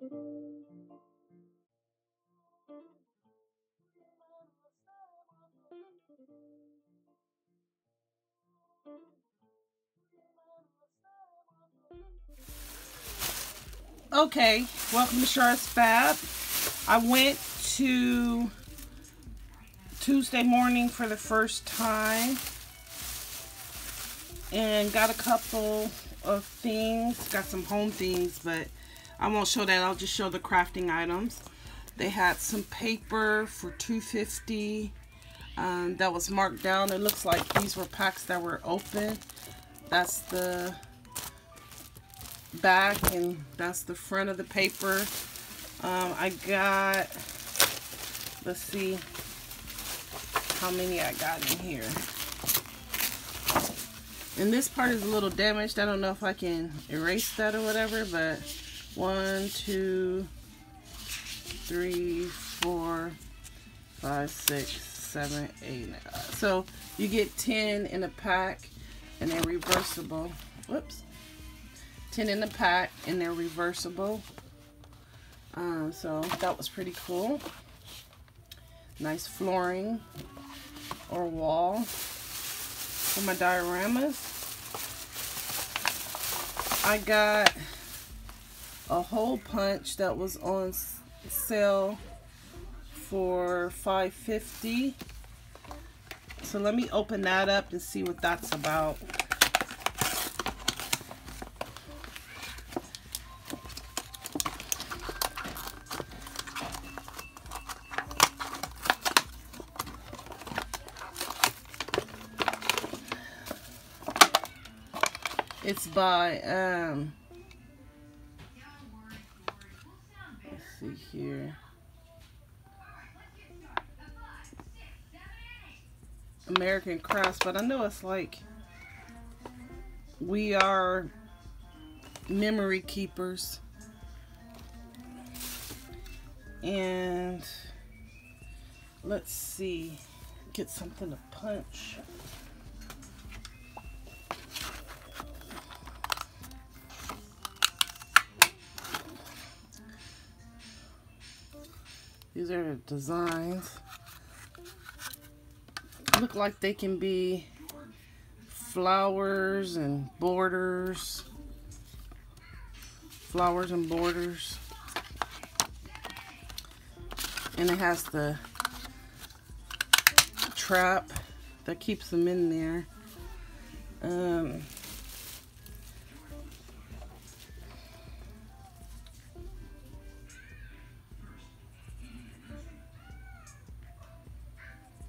Okay, welcome to Shar's Fab. I went to Tuesday morning for the first time and got a couple of things. Got some home things, but I won't show that. I'll just show the crafting items. They had some paper for $2.50 that was marked down. It looks like these were packs that were open. That's the back and that's the front of the paper. I got, let's see how many I got in here. And this part is a little damaged. I don't know if I can erase that or whatever, but 1, 2, 3, 4, 5, 6, 7, 8, 9. So you get 10 in a pack and they're reversible. Whoops. 10 in the pack and they're reversible. So that was pretty cool. Nice flooring or wall for my dioramas. I got a hole punch that was on sale for $5.50. So let me open that up and see what that's about. It's by, let's see here. American Crafts, but I know it's like We Are Memory Keepers. And let's see, get something to punch. These are the designs. Look like they can be flowers and borders. Flowers and borders. And it has the trap that keeps them in there.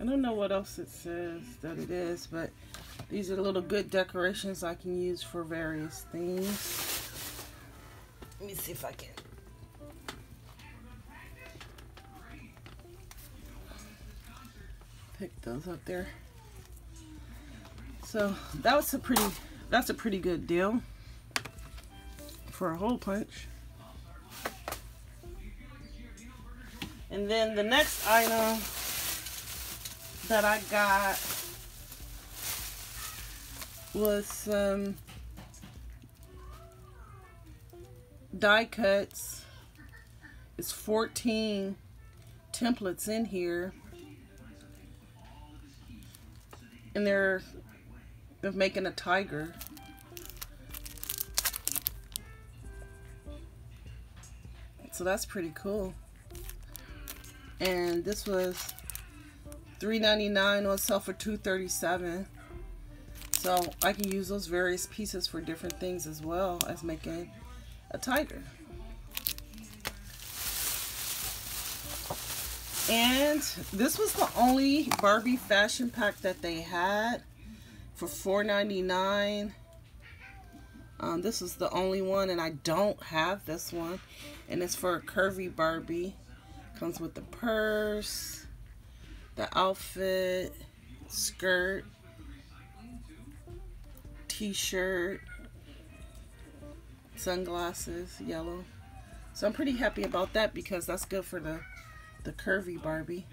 I don't know what else it says that it is, but these are little good decorations I can use for various things. Let me see if I can. Pick those up there. So that's a pretty good deal for a hole punch. And then the next item that I got was some die cuts. It's 14 templates in here, and they're making a tiger. So that's pretty cool. And this was $3.99 on sale for $2.37. So I can use those various pieces for different things as well as making a tiger. And this was the only Barbie fashion pack that they had for $4.99. This is the only one, and I don't have this one. And it's for a curvy Barbie. Comes with the purse, the outfit, skirt, t-shirt, sunglasses, yellow. So I'm pretty happy about that because that's good for the curvy Barbie.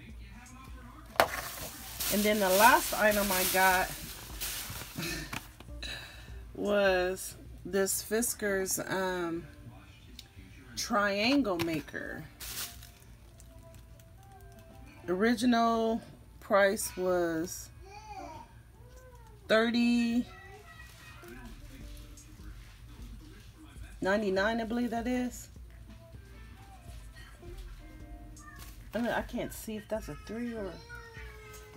And then the last item I got was this Fiskars triangle maker. Original price was $30.99, I believe that is. I can't see if that's a 3 or,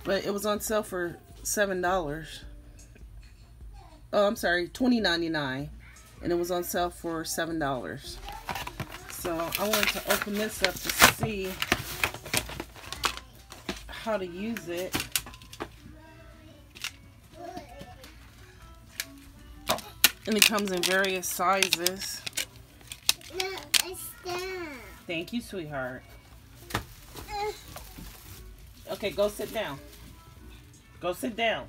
but it was on sale for $7. Oh, I'm sorry, $20.99, and it was on sale for $7. So I wanted to open this up to see how to use it. And it comes in various sizes. No, it's done. Thank you, sweetheart. Okay, go sit down. Go sit down.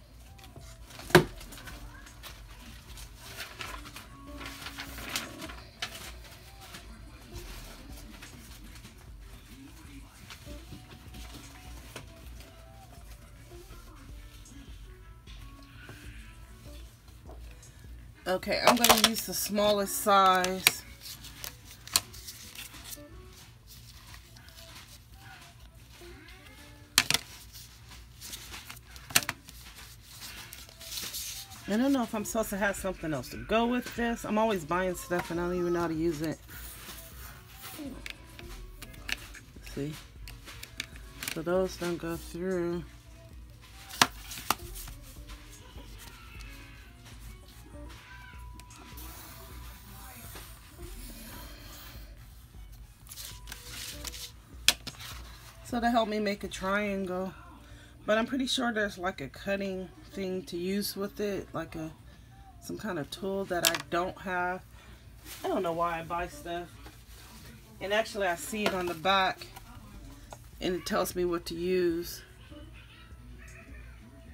Okay, I'm going to use the smallest size. I don't know if I'm supposed to have something else to go with this. I'm always buying stuff and I don't even know how to use it. Let's see. So those don't go through. So to help me make a triangle. But I'm pretty sure there's like a cutting thing to use with it, like some kind of tool that I don't have. I don't know why I buy stuff. And actually I see it on the back and it tells me what to use.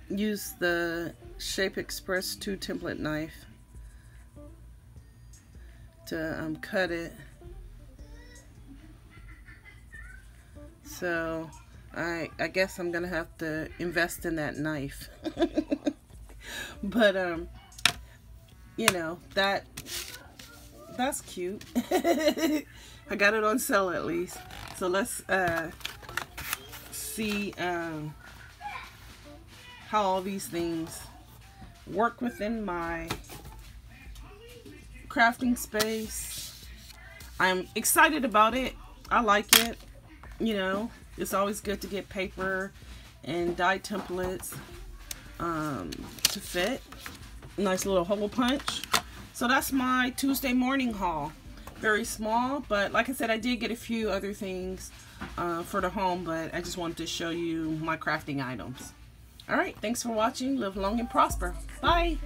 Use the Shape Express 2 template knife to cut it. So I guess I'm gonna have to invest in that knife. But you know, that's cute. I got it on sale at least. So let's see how all these things work within my crafting space. I'm excited about it. I like it. You know, it's always good to get paper and die templates to fit. Nice little hole punch. So that's my Tuesday morning haul. Very small, but like I said, I did get a few other things for the home, but I just wanted to show you my crafting items. Alright, thanks for watching. Live long and prosper. Bye!